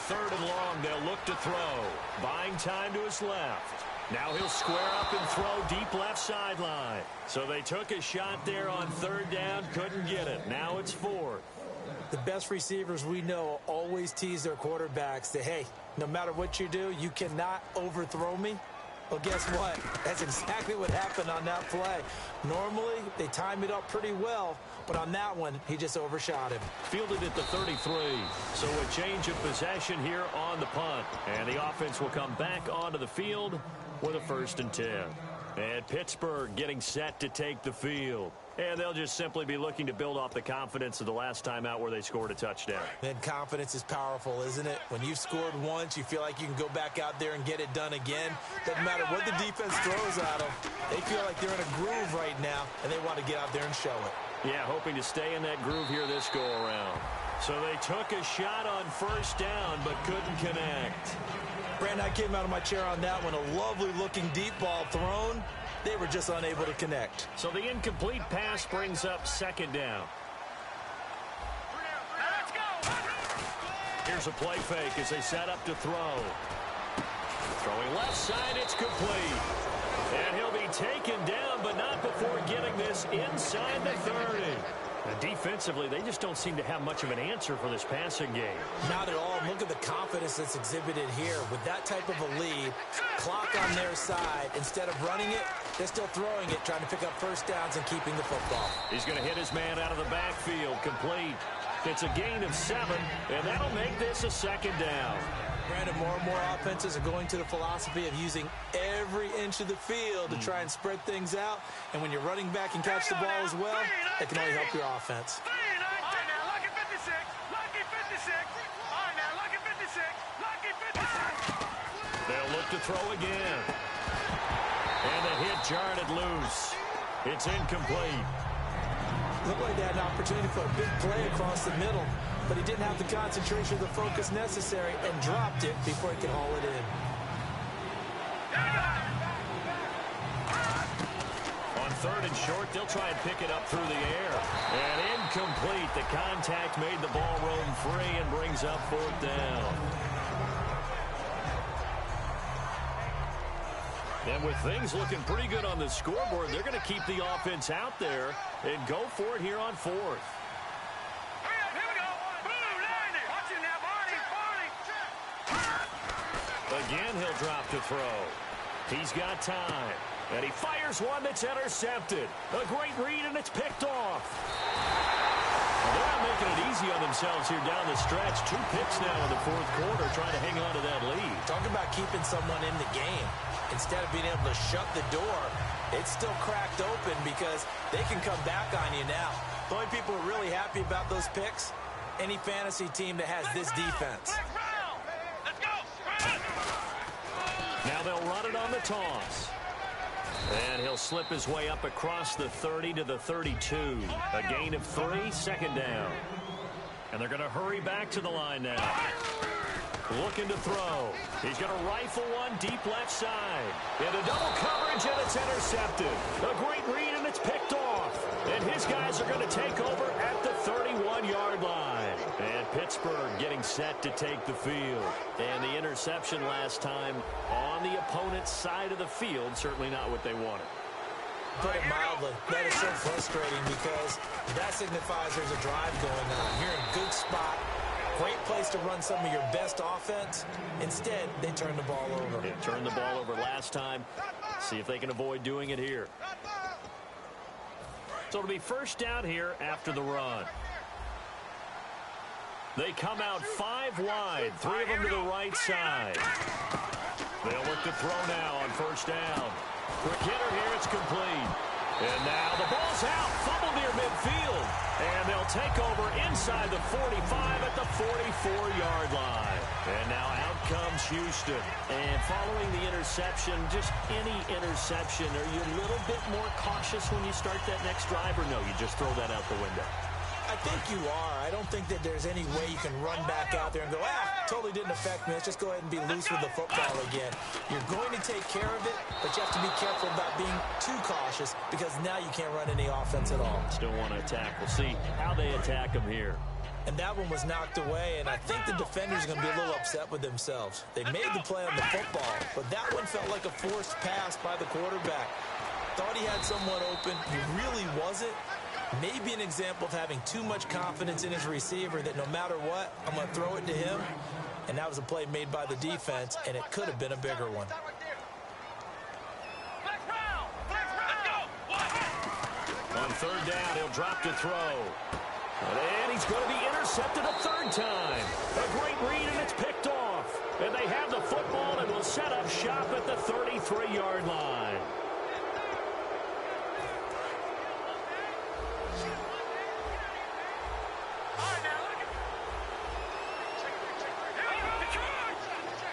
3rd and long. They'll look to throw. Buying time to his left. Now he'll square up and throw deep left sideline. So they took a shot there on 3rd down, couldn't get it. Now it's 4th. The best receivers we know always tease their quarterbacks that, hey, no matter what you do, you cannot overthrow me. Well, guess what? That's exactly what happened on that play. Normally, they time it up pretty well, but on that one, he just overshot him. Fielded at the 33. So a change of possession here on the punt. And the offense will come back onto the field with a 1st and 10. And Pittsburgh getting set to take the field. And they'll just simply be looking to build off the confidence of the last time out where they scored a touchdown. Then confidence is powerful, isn't it? When you've scored once, you feel like you can go back out there and get it done again. Doesn't matter what the defense throws at them. They feel like they're in a groove right now, and they want to get out there and show it. Yeah, hoping to stay in that groove here this go-around. So they took a shot on 1st down, but couldn't connect. Brandon, I came out of my chair on that one. A lovely-looking deep ball thrown. They were just unable to connect. So the incomplete pass brings up 2nd down. Let's go. Here's a play fake as they set up to throw. Throwing left side, it's complete. And he'll be taken down, but not before getting this inside the 30. Now, defensively, they just don't seem to have much of an answer for this passing game. Not at all. Look at the confidence that's exhibited here. With that type of a lead, clock on their side, instead of running it, they're still throwing it, trying to pick up 1st downs and keeping the football. He's going to hit his man out of the backfield, complete. It's a gain of 7, and that'll make this a 2nd down. Brandon, more and more offenses are going to the philosophy of using every inch of the field to try and spread things out. And when you're running back and catch the ball as well, that can only help your offense. All right, now, lucky 56. Lucky 56. All right, now, lucky 56. Lucky 56. They'll look to throw again. And the hit jarred it loose. It's incomplete. Looked like they had an opportunity for a big play across the middle, but he didn't have the concentration or the focus necessary and dropped it before he could haul it in. On 3rd and short, they'll try and pick it up through the air. And incomplete. The contact made the ball roam free and brings up 4th down. And with things looking pretty good on the scoreboard, they're going to keep the offense out there and go for it here on 4th. Here we go. Blue line it. Watch it now, Barney. Again, he'll drop to throw. He's got time. And he fires one that's intercepted. A great read, and it's picked off. Well, they're not making it easy on themselves here down the stretch. 2 picks now in the 4th quarter, trying to hang on to that lead. Talk about keeping someone in the game. Instead of being able to shut the door, it's still cracked open because they can come back on you now. The only people who are really happy about those picks, any fantasy team that has this defense. Let's go. Now they'll run it on the toss. And he'll slip his way up across the 30 to the 32. A gain of 3, 2nd down. And they're going to hurry back to the line now. Looking to throw. He's going to rifle one deep left side. Into double coverage, and it's intercepted. A great read, and it's picked off. And his guys are going to take over at the 31-yard line. And Pittsburgh getting set to take the field. And the interception last time on the opponent's side of the field, certainly not what they wanted. Put it mildly, that is so frustrating because that signifies there's a drive going on. You're in a good spot. Great place to run some of your best offense. Instead, they turn the ball over. They turned the ball over last time. See if they can avoid doing it here. So it'll be 1st down here after the run. They come out 5 wide, 3 of them to the right side. They'll look to throw now on 1st down. Quick hitter here, it's complete. And now the ball's out, fumble near midfield. And they'll take over inside the 45 at the 44-yard line. And now out comes Houston. And following the interception, just any interception, are you a little bit more cautious when you start that next drive, or no, you just throw that out the window? I think you are. I don't think that there's any way you can run back out there and go, totally didn't affect me. Let's just go ahead and be loose with the football again. You're going to take care of it, but you have to be careful about being too cautious because now you can't run any offense at all. Still want to attack. We'll see how they attack them here. And that one was knocked away, and I think the defenders are going to be a little upset with themselves. They made the play on the football, but that one felt like a forced pass by the quarterback. Thought he had someone open. He really wasn't. Maybe an example of having too much confidence in his receiver that no matter what, I'm going to throw it to him. And that was a play made by the defense, and it could have been a bigger one. On third down, he'll drop to throw. And he's going to be intercepted a third time. A great read, and it's picked off. And they have the football and will set up shop at the 33-yard line.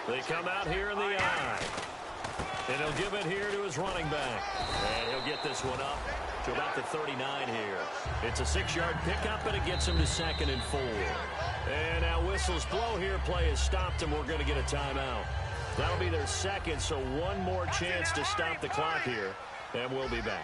They come out here in the eye. And he'll give it here to his running back. And he'll get this one up to about the 39 here. It's a 6-yard pickup, and it gets him to 2nd and 4. And now whistles blow here. Play is stopped, and we're going to get a timeout. That'll be their second, so one more chance to stop the clock here. And we'll be back.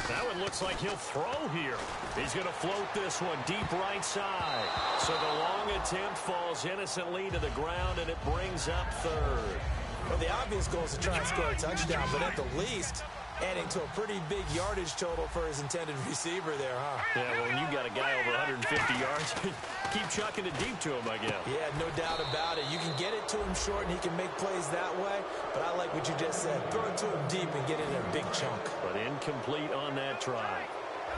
That one looks like he'll throw here. He's going to float this one deep right side. So the long attempt falls innocently to the ground, and it brings up third. Well, the obvious goal is to try and score a touchdown, but at the least, adding to a pretty big yardage total for his intended receiver there, huh? Yeah, well, when you've got a guy over 150 yards, keep chucking it deep to him, I guess. Yeah, no doubt about it. You can get it to him short, and he can make plays that way, but I like what you just said. Throw it to him deep and get it in a big chunk. But incomplete on that try.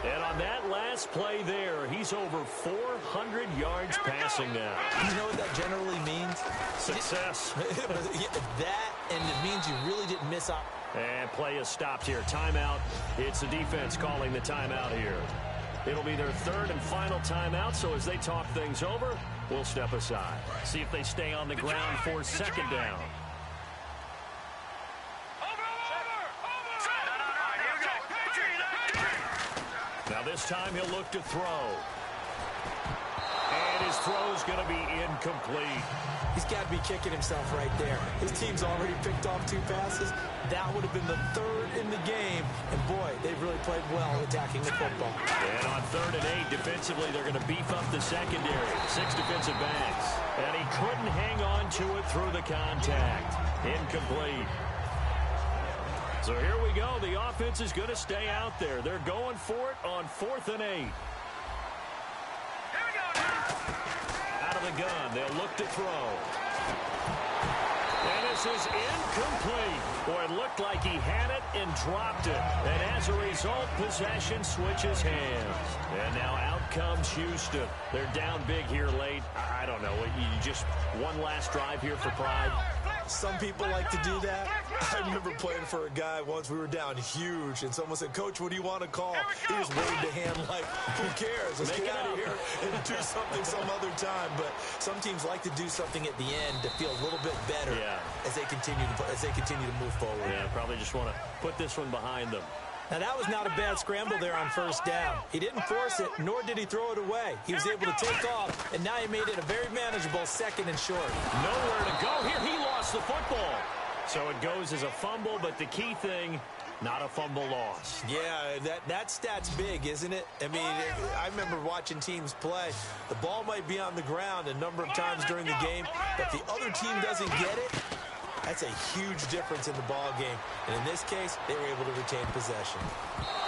And on that last play there, he's over 400 yards passing now. You know what that generally means? Success. That, and it means you really didn't miss out. And play is stopped here. Timeout. It's the defense calling the timeout here. It'll be their third and final timeout, so as they talk things over, we'll step aside. See if they stay on the ground for 2nd down. Now this time he'll look to throw. And his throw's going to be incomplete. He's got to be kicking himself right there. His team's already picked off 2 passes. That would have been the 3rd in the game. And boy, they've really played well attacking the football. And on 3rd and 8, defensively, they're going to beef up the secondary. 6 defensive backs. And he couldn't hang on to it through the contact. Incomplete. So here we go. The offense is going to stay out there. They're going for it on 4th and 8. Out of the gun, they'll look to throw. And this is incomplete. Boy, it looked like he had it and dropped it. And as a result, possession switches hands. And now out comes Houston. They're down big here late. I don't know. You just one last drive here for pride. Some people like to do that. I remember playing for a guy once. We were down huge, and someone said, "Coach, what do you want to call?" He just waved a hand like, "Who cares? Let's get out of here and do something some other time." But some teams like to do something at the end to feel a little bit better as they continue to move forward. Yeah, probably just want to put this one behind them. Now, that was not a bad scramble there on 1st down. He didn't force it, nor did he throw it away. He was able to take off, and now he made it a very manageable 2nd and short. Nowhere to go here. He lost the football. So it goes as a fumble, but the key thing, not a fumble loss. Yeah, that stat's big, isn't it? I mean, I remember watching teams play. The ball might be on the ground a number of times during the game, but if the other team doesn't get it, that's a huge difference in the ball game. And in this case, they were able to retain possession.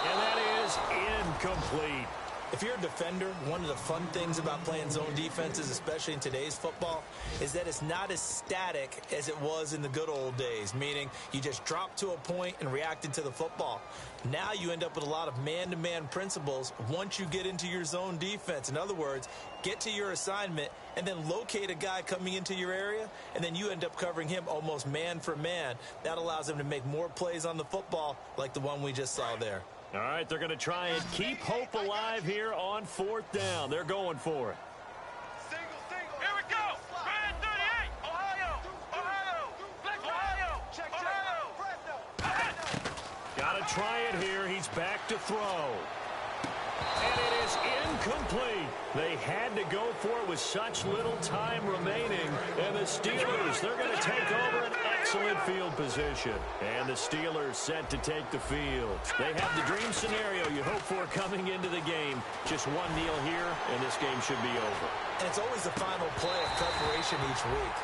And that is incomplete. If you're a defender, one of the fun things about playing zone defenses, especially in today's football, is that it's not as static as it was in the good old days, meaning you just drop to a point and reacted to the football. Now you end up with a lot of man-to-man principles once you get into your zone defense. In other words, get to your assignment and then locate a guy coming into your area, and then you end up covering him almost man for man. That allows him to make more plays on the football like the one we just saw there. All right, they're going to try and keep hope alive here on 4th down. They're going for it. Here we go. Red 38. Ohio. Black Ohio. Got to try it here. He's back to throw. And it is incomplete. They had to go for it with such little time remaining. And the Steelers, they're going to take over an excellent field position. And the Steelers set to take the field. They have the dream scenario you hope for coming into the game. Just one kneel here, and this game should be over. And it's always the final play of preparation each week.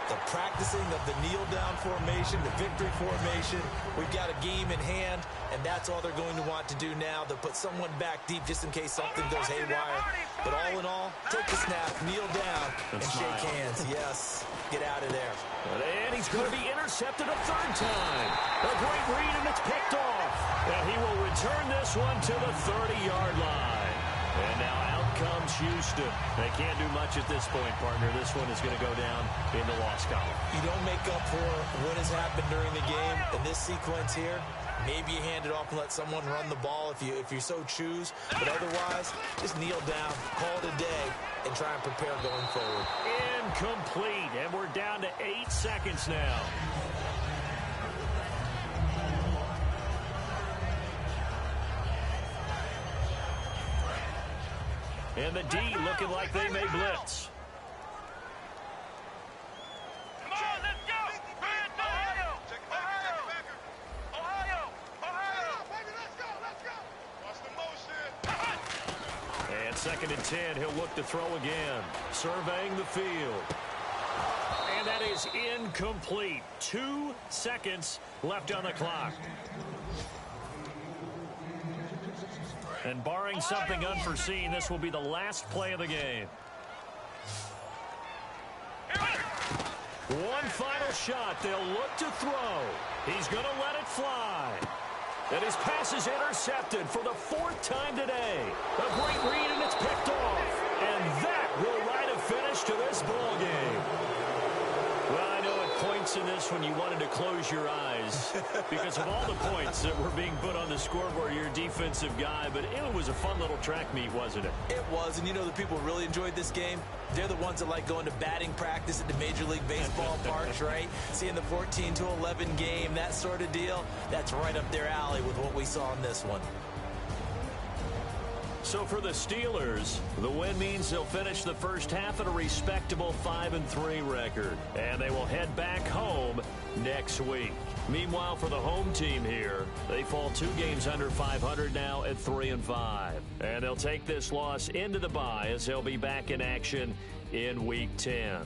The practicing of the kneel-down formation, the victory formation. We've got a game in hand, and that's all they're going to want to do now. They'll put someone back deep just in case something goes haywire. But all in all, take the snap, kneel down, and shake hands. Yes, get out of there. And he's going to be intercepted a third time. A great read, and it's picked off. And he will return this one to the 30-yard line. And now out comes Houston. They can't do much at this point, partner. This one is going to go down in the loss column. You don't make up for what has happened during the game. In this sequence here, maybe you hand it off and let someone run the ball if you so choose. But otherwise, just kneel down, call it a day, and try and prepare going forward. Incomplete, and we're down to 8 seconds now. And the D looking like they may blitz. Come on, let's go! Ohio! Baby, let's go! Watch the motion. And 2nd and 10, he'll look to throw again. Surveying the field. And that is incomplete. 2 seconds left on the clock. And barring something unforeseen, this will be the last play of the game. One final shot. They'll look to throw. He's going to let it fly. And his pass is intercepted for the 4th time today. A great read, and it's picked off. And that will write a finish to this ball game. Well, I know at points in this one you wanted to close your eyes because of all the points that were being put on the scoreboard. You're a defensive guy, but it was a fun little track meet, wasn't it? It was, and you know the people who really enjoyed this game? They're the ones that like going to batting practice at the Major League Baseball parks, right? Seeing the 14-11 game, that sort of deal, that's right up their alley with what we saw in this one. So for the Steelers, the win means they'll finish the first half at a respectable 5-3 record. And they will head back home next week. Meanwhile, for the home team here, they fall 2 games under 500 now at 3-5. And they'll take this loss into the bye as they'll be back in action in Week 10.